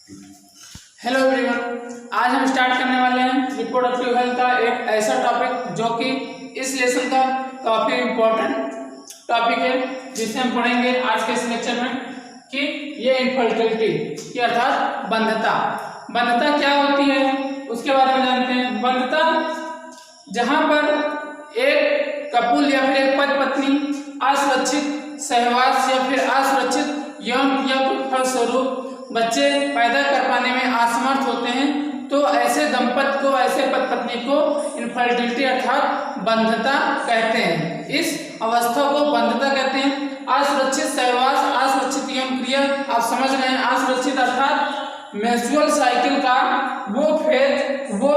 Hello everyone, आज हम start करने वाले हैं रिप्रोडक्टिव हेल्थ का एक ऐसा टॉपिक जो कि इस लेसन का काफी इम्पोर्टेंट टॉपिक है, जिसे हम पढ़ेंगे आज के इस लेक्चर में कि ये इनफर्टिलिटी की अर्थात बंधता। बंधता क्या होती है उसके बारे में जानते हैं। बंधता जहां पर एक कपुल या फिर एक पति पत्नी असुरक्षित सहवास या फिर असुरक्षित यौन क्रिया के फलस्वरूप बच्चे पैदा कर पाने में असमर्थ होते हैं, तो ऐसे दंपति को, ऐसे पति पत्नी को इनफर्टिलिटी अर्थात बंधता कहते हैं। इस अवस्था को बंधता कहते हैं। असुरक्षित सहवास, असुरक्षित यौन क्रिया, आप समझ रहे हैं। असुरक्षित अर्थात मेंस्ट्रुअल साइकिल का वो फेज, वो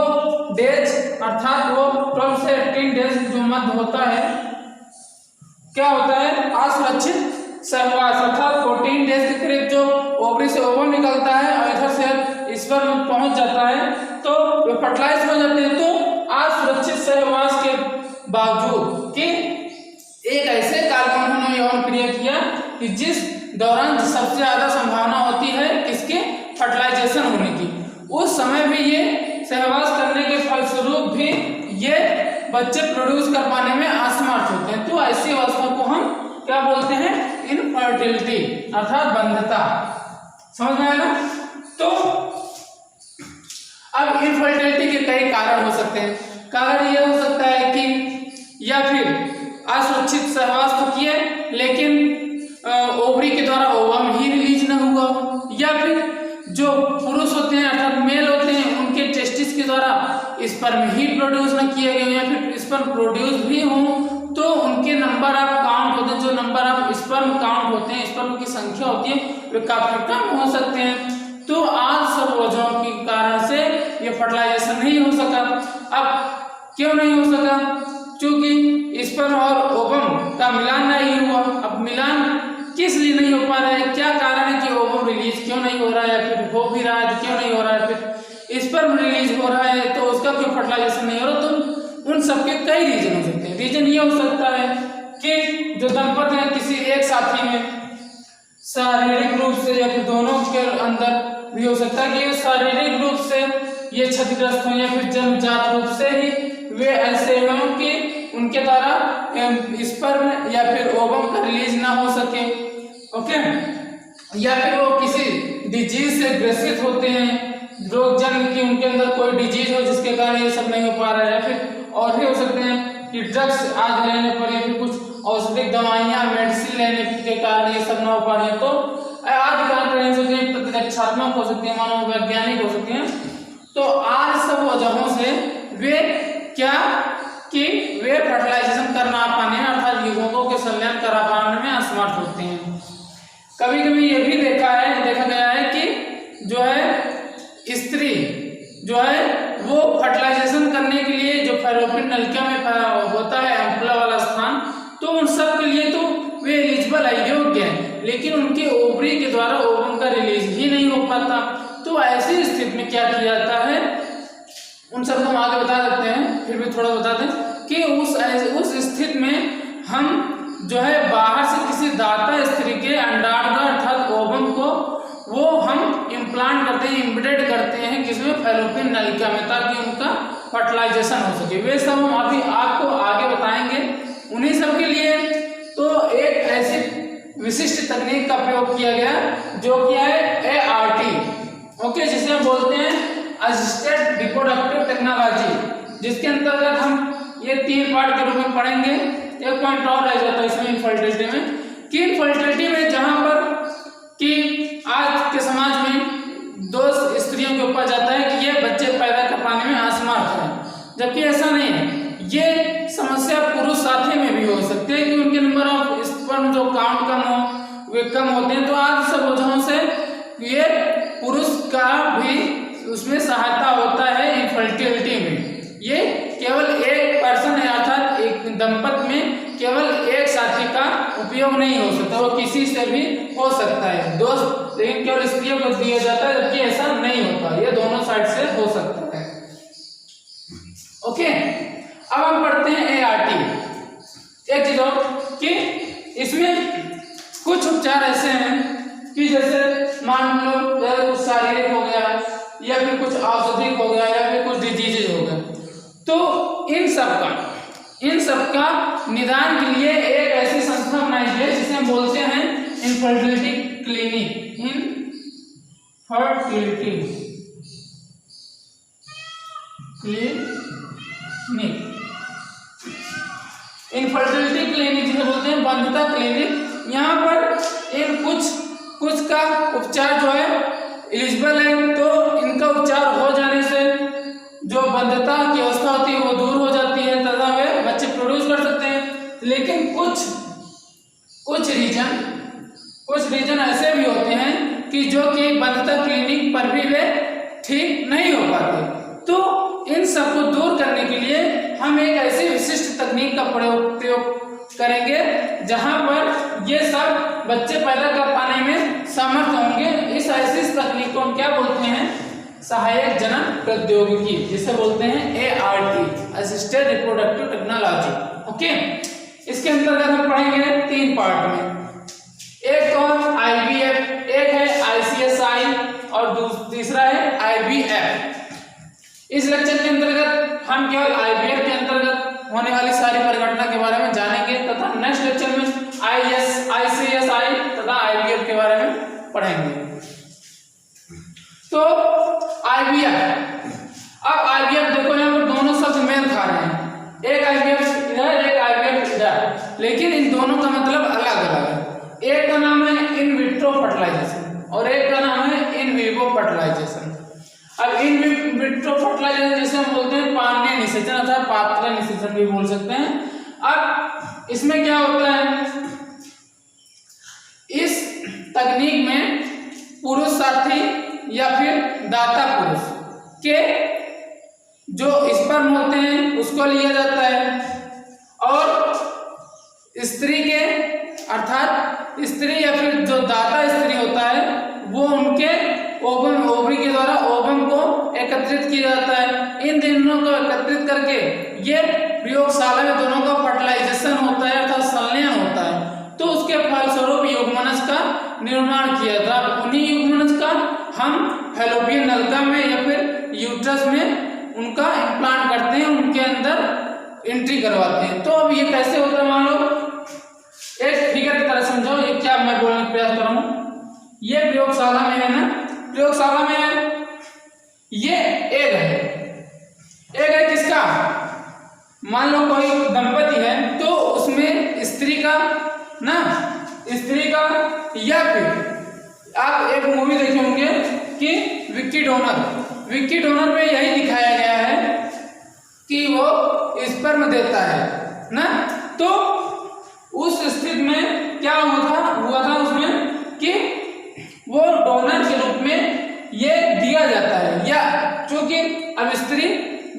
डेज अर्थात वो 12 से 18 डेज जो मध्य होता है, क्या होता है? असुरक्षित सहवास अर्थात 14 डेज के करीब जो ओवरी से ओवम निकलता है और इधर से स्पर्म पहुंच जाता है तो वे फर्टिलाइज हो जाते हैं। तो असुरक्षित सहवास के बावजूद कि एक ऐसे काल में उन्होंने यौन क्रिया किया कि जिस दौरान सबसे ज्यादा संभावना होती है किसके? फर्टिलाइजेशन होने की। उस समय भी ये सहवास करने के फलस्वरूप भी ये बच्चे प्रोड्यूस कर पाने में असमर्थ होते हैं। तो ऐसी अवस्था को हम क्या बोलते हैं? इनफर्टिलिटी अर्थात बंधता। समझ में आया ना? तो अब इनफर्टिलिटी के कई कारण हो सकते हैं। कारण यह हो सकता है कि या फिर असुरक्षित सहवास तो किए लेकिन ओवरी के द्वारा ओवम ही रिलीज न हुआ, या फिर जो पुरुष होते हैं अर्थात मेल होते हैं उनके टेस्टिस के द्वारा स्पर्म ही प्रोड्यूस न किए गए, या फिर स्पर्म प्रोड्यूस भी हों तो उनके नंबर ऑफ काउंट होते हैं, जो नंबर ऑफ स्पर्म काउंट होते हैं, स्पर्म की संख्या होती है, वे काफी कम हो सकते हैं। तो आज सब वजहों के कारण से ये फर्टिलाइजेशन नहीं हो सका। अब क्यों नहीं हो सका? क्योंकि स्पर्म और ओवम का मिलान नहीं हुआ। अब मिलान किस लिए नहीं हो पा रहा है? क्या कारण है कि ओवम रिलीज क्यों नहीं हो रहा है, या फिर हो भी रहा है तो क्यों नहीं हो रहा है? फिर स्पर्म रिलीज हो रहा है तो उसका क्यों फर्टिलाइजेशन नहीं हो रहा? तो उन सबके कई रीजन हो सकते हैं। रीजन ये हो सकता है कि जो दंपति है किसी एक साथी में शारीरिक रूप से या फिर दोनों के अंदर भी हो सकता है कि शारीरिक रूप से ये क्षतिग्रस्त हो, या फिर जन्मजात रूप से ही वे ऐसे हों कि उनके द्वारा स्पर्म या फिर ओवम का रिलीज ना हो सके। ओके, या फिर वो किसी डिजीज से ग्रसित होते हैं, रोग जन्म की उनके अंदर कोई डिजीज हो जिसके कारण ये सब नहीं हो पा रहा है, या फिर और भी हो सकते हैं कि ड्रग्स आज लेने पर या फिर कुछ औषधिक दवाइयाँ मेडिसिन लेने के कारण ये सब ना हो पा रहे हैं। तो आज कारण रह सकते हैं, प्रतिरक्षात्मक हो सकती है, मनोवैज्ञानिक हो सकती हैं। तो आज सब वजहों से वे क्या कि वे फर्टिलाइजेशन कर ना पाने अर्थात युग्मकों के संलयन करा पाने में असमर्थ होते हैं। कभी कभी ये भी देखा गया है कि जो है स्त्री जो है वो फर्टिलाइजेशन करने के लिए जो फैलोपियन नलिका में होता है एम्पुला वाला स्थान, तो उन सब के लिए तो वे एलिजिबल है, योग्य है, लेकिन उनके ओवरी के द्वारा ओवम का रिलीज ही नहीं हो पाता। तो ऐसी स्थिति में क्या किया जाता है, उन सबको हम आगे बता देते हैं, फिर भी थोड़ा बता दें कि उस स्थिति में हम जो है बाहर से किसी दाता स्त्री के अंडार्ग अर्थात ओवम को वो हम इम्प्लांट करते हैं, इम्बेडेड करते हैं किसमें? फैलोपियन नलिका में, ताकि उनका फर्टिलाइजेशन हो सके। वे सब हम अभी आपको आगे बताएंगे। उन्हीं सब के लिए तो एक ऐसी विशिष्ट तकनीक का प्रयोग किया गया जो कि है ART, ओके, जिसे हम बोलते हैं असिस्टेड रिप्रोडक्टिव टेक्नोलॉजी, जिसके अंतर्गत हम ये 3 पार्ट के रूप में पढ़ेंगे। एक पॉइंट और रह जाता है इसमें इनफर्टिलिटी में कि इनफर्टिलिटी में जहां पर कि आज के समाज में दोष स्त्रियों के ऊपर जाता है कि ये बच्चे पैदा कर पाने में असमर्थ है, जबकि ऐसा नहीं है। ये समस्या पुरुष साथी में भी हो सकती है कि उनके नंबर ऑफ स्पर्म जो काउंट कम हो वे कम होते हैं। तो आज सब वजहों से ये पुरुष का भी उसमें सहायता होता है इनफर्टिलिटी में। ये केवल एक पर्सन है अर्थात एक दंपति में केवल एक साथी का उपयोग नहीं हो सकता, वो किसी से भी हो सकता है। दोस्त लेकिन केवल स्त्रियों को दिया जाता है, जबकि ऐसा नहीं होता, ये दोनों साइड से हो सकता है। ओके, अब हम पढ़ते हैं ART। एक चीज और कि इसमें कुछ उपचार ऐसे हैं कि जैसे मान लो कुछ शारीरिक हो गया या फिर कुछ औषधिक हो गया या फिर कुछ डिजीजेज हो गए, तो इन सब का निदान के लिए एक ऐसी संस्था बनाई गई है जिसे हम बोलते हैं इनफर्टिलिटी क्लिनिक। इनफर्टिलिटी क्लिनिक जिसे बोलते हैं बंधुता क्लिनिक। यहाँ पर इन कुछ का उपचार जो है एलिजिबल है, तो इनका उपचार हो जाने से जो बंधुता की अवस्था होती है वो दूर हो जाती है तथा वे बच्चे प्रोड्यूस कर सकते हैं। लेकिन कुछ रीजन ऐसे भी होते हैं कि जो कि बंधुता क्लिनिक पर भी वे ठीक नहीं हो पाते। तो इन सब को दूर करने के लिए हम एक ऐसी विशिष्ट तकनीक का प्रयोग करेंगे जहां पर ये सब बच्चे पैदा कर पाने में समर्थ होंगे। इस ऐसी तकनीक को हम क्या बोलते हैं? सहायक जनन प्रौद्योगिकी, जिसे बोलते हैं ART, assisted reproductive technology. Okay, इसके अंतर्गत हम पढ़ेंगे 3 पार्ट में। एक तो IVF, एक है ICSI और तीसरा है IVF। इस लेक्चर के अंतर्गत हम केवल IVF के अंतर्गत होने वाली सारी परिघटना के बारे में जानेंगे तथा नेक्स्ट लेक्चर में ICSI तथा IVF के बारे में पढ़ेंगे। तो IVF, अब IVF देखो यहाँ पर दोनों शब्द मेल खा रहे हैं, एक IVF इधर एक IVF इधर, लेकिन इन दोनों का मतलब अलग अलग है। एक का नाम है इन विट्रो फर्टिलाइजेशन और एक का नाम है इन विवो फर्टिलाइजेशन। अब इन विट्रो फर्टिलाइजेशन जिसे हम बोलते हैं पानीय निषेचन अथवा पात्र निषेचन भी बोल सकते हैं। अब इसमें क्या होता है, इस तकनीक में पुरुष साथी या फिर दाता पुरुष के जो स्पर्म होते हैं उसको लिया जाता है और स्त्री के अर्थात स्त्री या फिर जो दाता स्त्री होता है वो उनके ओवरी के द्वारा ओवम को एकत्रित किया जाता है। इन दोनों को एकत्रित करके ये प्रयोगशाला में दोनों का फर्टिलाइजेशन होता है अर्थात संलयन होता है। तो उसके फलस्वरूप युग्मनज का निर्माण किया था। उन्हीं युग्मनज का हम फैलोपियन नलिका में या फिर यूट्रस में उनका इम्प्लांट करते हैं, उनके अंदर एंट्री करवाते हैं। तो अब ये कैसे होता है, मान लो एक फिगर की तरह समझो, ये क्या मैं बोलने का प्रयास कर रहा हूँ। ये प्रयोगशाला में है ना, प्रयोगशाला में ये एग है किसका? मान लो कोई दंपति है तो उसमें स्त्री का या फिर आप एक मूवी देखे होंगे कि विक्की डोनर में यही दिखाया गया है कि वो स्पर्म देता है ना। तो उस स्थिति में क्या हुआ था उसमें कि वो डोनर के रूप में ये दिया जाता है, या क्योंकि अब स्त्री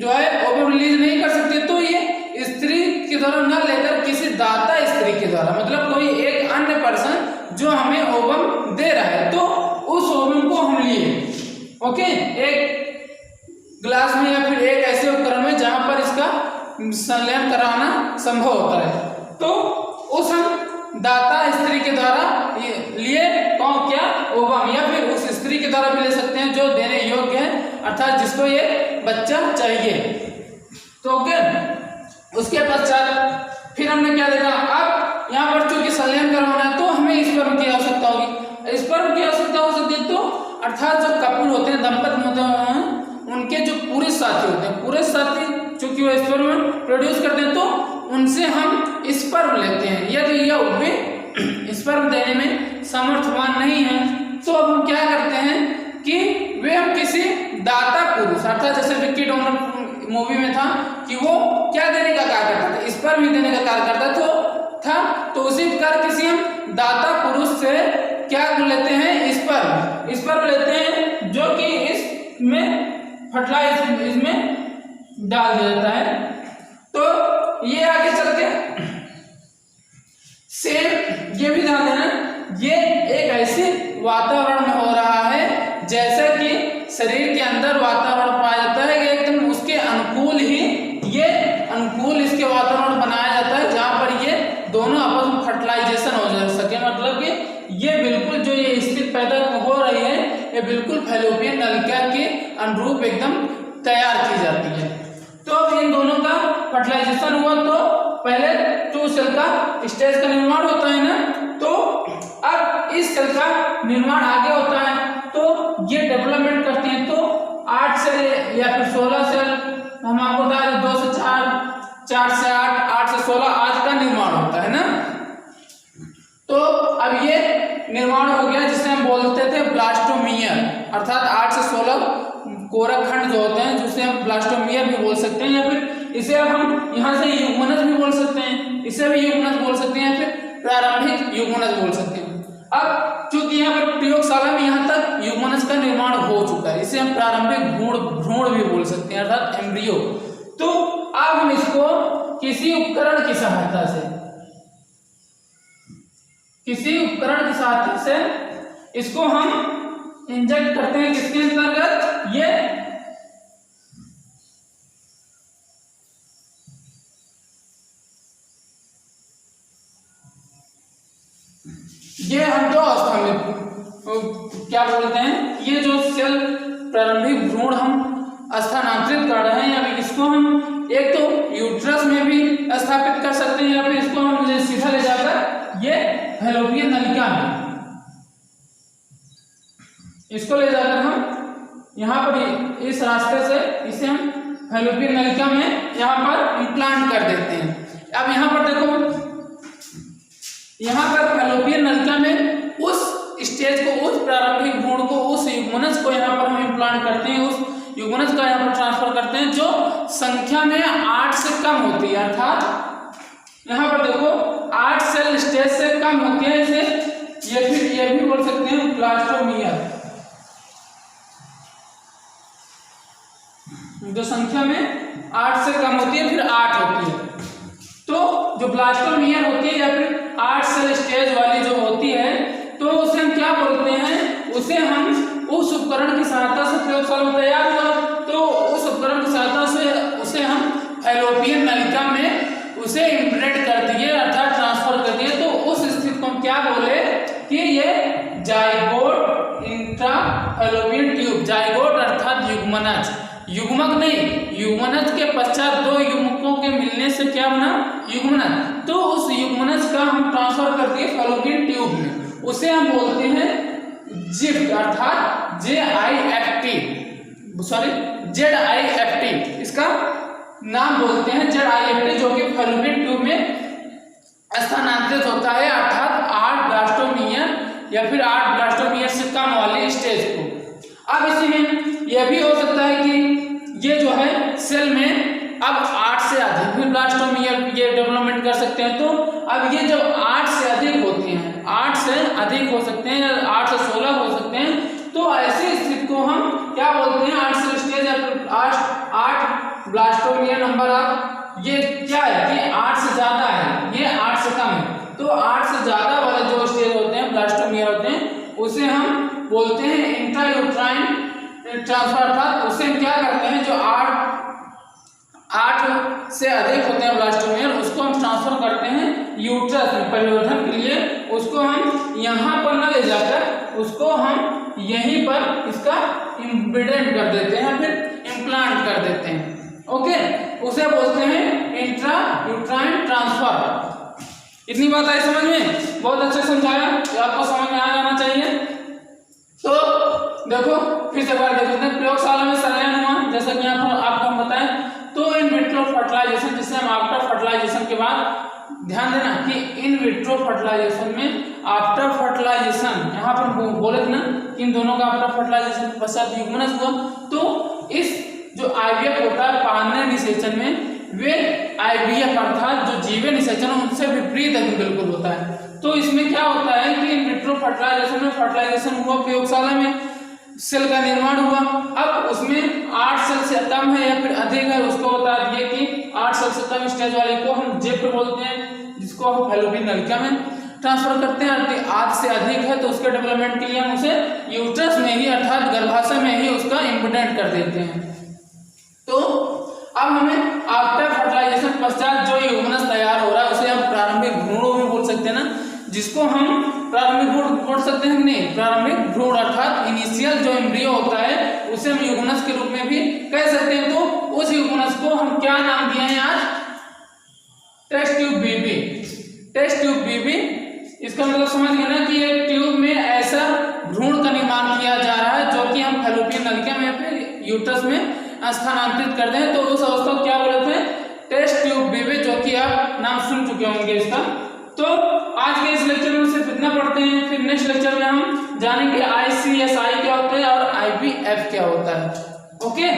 जो है ओवम रिलीज नहीं कर सकती तो ये स्त्री के द्वारा न लेकर किसी दाता स्त्री के द्वारा, मतलब कोई एक अन्य पर्सन जो हमें ओवम दे रहा है, तो उस ओवम को हम लिए ओके एक ग्लास में या फिर एक ऐसे उपकरण में जहां पर इसका संलयन कराना संभव होता है। तो उस हम दाता स्त्री के द्वारा लिए कौन क्या ओवम, या फिर उस स्त्री के द्वारा भी ले सकते हैं जो देने योग्य है अर्थात जिसको ये बच्चा चाहिए। तो ओके, उसके पश्चात फिर हमने क्या देखा, अब यहाँ पर चूंकि संलयन करवाना है तो हमें स्पर्म की आवश्यकता होगी। स्पर्म की आवश्यकता हो सकती है तो अर्थात जो कपल होते हैं, दंपति होते हैं, उनके जो पुरुष साथी होते हैं, पुरुष साथी चूंकि वो स्पर्म प्रोड्यूस करते हैं तो उनसे हम स्पर्म लेते हैं। यदि यह वे स्पर्म देने में समर्थवान नहीं है तो अब हम क्या करते हैं कि वे हम किसी दाता पुरुष अर्थात जैसे विक्की डोनर मूवी में था कि वो क्या देने का कार्य करता था, स्पर्म ही देने का कार्य करता था। तो उसी प्रकार किसी हम दाता पुरुष से क्या लेते हैं, स्पर्म लेते हैं जो कि इसमें फर्टिलाइज इसमें डाल दिया जाता है। तो ये आगे चल के सेम ये भी ध्यान देना, ये एक ऐसे वातावरण में हो रहा है जैसे कि शरीर के अंदर वातावरण पाया जाता है कि एकदम उसके अनुकूल ही ये अनुकूल इसके वातावरण बनाया जाता है जहां पर ये दोनों आपस में फर्टिलाइजेशन हो जा सके, मतलब कि ये बिल्कुल जो ये स्थिति ये बिल्कुल फैलोपियन नलिका के अनुरूप एकदम तैयार की जाती है। तो अब इन दोनों का फर्टिलाइजेशन हुआ तो पहले टू सेल का स्टेज का निर्माण होता है ना, तो अब इस सेल का निर्माण आगे होता है तो ये डेवलपमेंट करते हैं। तो 8 सेल या फिर 16 सेल, हम आपको बता दें 2 से 4, 4 से 8, 8 से 16 आज का निर्माण होता है ना। तो अब ये निर्माण हो गया जिसे हम बोलते थे ब्लास्टोमियर, अर्थात 8 से 16 कोरक खंड जो होते हैं जिसे हम ब्लास्टोमियर भी बोल सकते हैं, या फिर इसे अब हम यहाँ से युग्मनज भी बोल सकते हैं, इसे भी युग्मनज बोल सकते हैं, या फिर प्रारंभिक युग्मनज बोल सकते हैं। अब चूंकि यहाँ पर प्रयोगशाला में यहाँ तक युग्मनज का निर्माण हो चुका है, इसे हम प्रारंभिक भ्रूण भी बोल सकते हैं, अर्थात एम्ब्रियो। तो अब हम इसको किसी उपकरण की सहायता से इसको हम इंजेक्ट करते हैं किसके अंतर्गत, ये हम दो अवस्था में क्या बोलते हैं, ये जो सेल प्रारंभिक भ्रूण हम स्थानांतरित कर रहे हैं, या इसको हम एक तो यूट्रस में भी स्थापित कर सकते हैं, या फिर इसको हम सीधा ले जाकर ये फैलोपियन नलिका में, इसको ले जाकर हम यहाँ पर इस रास्ते से इसे हम फैलोपियन नलिका में यहाँ पर इम्प्लांट कर देते हैं। अब यहाँ पर देखो, यहाँ पर फैलोपियन नलिका में उस स्टेज को, उस प्रारंभिक भ्रूण को, उस युग्मनज को यहाँ पर हम इम्प्लांट करते हैं, उस युग्मनज का यहाँ पर ट्रांसफर करते हैं जो संख्या में 8 से कम होती है, अर्थात यहाँ पर देखो 8 सेल स्टेज से कम होती है, इसे ये भी बोल सकते हैं ब्लास्टोमियर, जो संख्या में 8 से कम होती है, फिर 8 होती है। तो जो ब्लास्टोमियर होती है या फिर 8 सेल स्टेज वाली जो होती है, तो उसे हम क्या बोलते हैं, उसे हम उस उपकरण की सहायता से प्रयोगशाला में तैयार हुआ, तो उस उपकरण की सहायता से उसे हम फैलोपियन नलिका में उसे इम्प्लांट कर दिए, अर्थात ट्रांसफर कर दिए। तो उस स्थिति को हम क्या बोले कि ये जाइगोट इंट्राफैलोपियन ट्यूब, जाइगोट अर्थात युग्मनज, युग्मक नहीं, युग्मनज के पश्चात दो युग्मकों के मिलने से क्या बना, युग्मनज। तो उस युग्मनज का हम ट्रांसफर कर दिए फैलोपियन ट्यूब में, उसे हम बोलते हैं जिफ्ट, अर्थात ZIFT, इसका नाम बोलते हैं ZIFT, जो कि फैलोपियन ट्यूब में स्थानांतरित होता है, अर्थात 8 ब्लास्टोमियर या फिर 8 ब्लास्टोमियर से कम वाले स्टेज को। अब इसी में यह भी हो सकता है कि ये जो है सेल में अब 8 से अधिक भी ब्लास्टोमियर ये डेवलपमेंट कर सकते हैं। तो अब ये जब 8 से अधिक होते हैं, 8 से अधिक हो सकते हैं, 8 से 16 हो सकते हैं, तो ऐसी स्थिति को हम क्या बोलते हैं, 8 सेल स्टेज या फिर 8 ब्लास्टोमियर नंबर। अब ये क्या है कि 8 से ज्यादा है, ये 8 से कम है, तो 8 से ज्यादा वाले जो स्टेज होते हैं, ब्लास्टोमियर होते हैं, उसे हम बोलते हैं इंट्रायूट्राइन ट्रांसफर, अर्थात उसे हम क्या करते हैं, जो 8 से अधिक होते हैं ब्लास्टोमियर, उसको हम ट्रांसफर करते हैं यूट्रस में परिवर्धन के लिए, उसको हम यहाँ पर न ले जाकर उसको हम यहीं पर इसका इम्प्लांट कर देते हैं, फिर इम्प्लांट कर देते हैं। ओके, उसे बोलते हैं इंट्रायूट्राइन ट्रांसफर। इतनी बात आई समझ में? बहुत अच्छे समझाया, आपको समझ में आ जाना चाहिए। तो देखो फिर से बात देखते हैं, प्रयोगशाला में संलयन हुआ, जैसा कि यहाँ पर आपको हम बताएं, तो इन विट्रो फर्टिलाइजेशन, जिसे हम आफ्टर फर्टिलाइजेशन के बाद, ध्यान देना कि इन विट्रो फर्टिलाइजेशन में आफ्टर फर्टिलाइजेशन, यहाँ पर बोले थे ना कि इन दोनों का आफ्टर फर्टिलाइजेशन के पश्चात युग्मनज हुआ, तो इस जो IVF होता है पालने निषेचन में, वे IVF अर्थात जो जीवे निषेचन उनसे विपरीत बिल्कुल होता है। तो इसमें क्या होता है कि इन विट्रो फर्टिलाइजेशन में फर्टिलाइजेशन हुआ, प्रयोगशाला में सेल का निर्माण हुआ, अब उसमें 8 सेल से कम है या फिर अधिक है, उसको बता दिए कि 8 सेल से कम स्टेज वाले को हम जिफ्ट बोलते हैं, जिसको हम फैलोपियन नलिका में ट्रांसफर करते हैं। 8 से अधिक है तो उसके डेवलपमेंट के लिए हम उसे यूट्रस में ही अर्थात गर्भाशय में ही उसका इम्प्लांट कर देते हैं। तो अब हमें आफ्टर फर्टिलाइजेशन पश्चात जो युग्मनज तैयार हो रहा है उसे हम प्रारंभिक भ्रूणों में बोल सकते हैं ना, जिसको हम प्रारंभिक भ्रूण बोल सकते हैं, नहीं प्रारंभिक भ्रूण अर्थात इनिशियल इनिशियल जो एम्ब्रियो होता है उसे हम यूगोनस के रूप में भी कह सकते हैं। तो उस यूगोनस को हम क्या नाम दिए हैं आज? Test tube baby. Test tube baby, इसका मतलब समझ गए ना कि एक ट्यूब में ऐसा भ्रूण का निर्माण किया जा रहा है जो कि हम फैलोपियन नलिका में या फिर यूट्रस में स्थानांतरित कर दें, तो उस अवस्था को क्या बोलते हैं? टेस्ट ट्यूब बेबी, जो कि आप नाम सुन चुके होंगे इसका। तो आज के इस लेक्चर में सिर्फ इतना पढ़ते हैं, फिर नेक्स्ट लेक्चर में हम जानेंगे ICSI क्या होता है और IVF क्या होता है। ओके,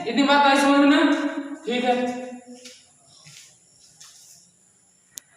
इतनी बात आई समझ में? ठीक है।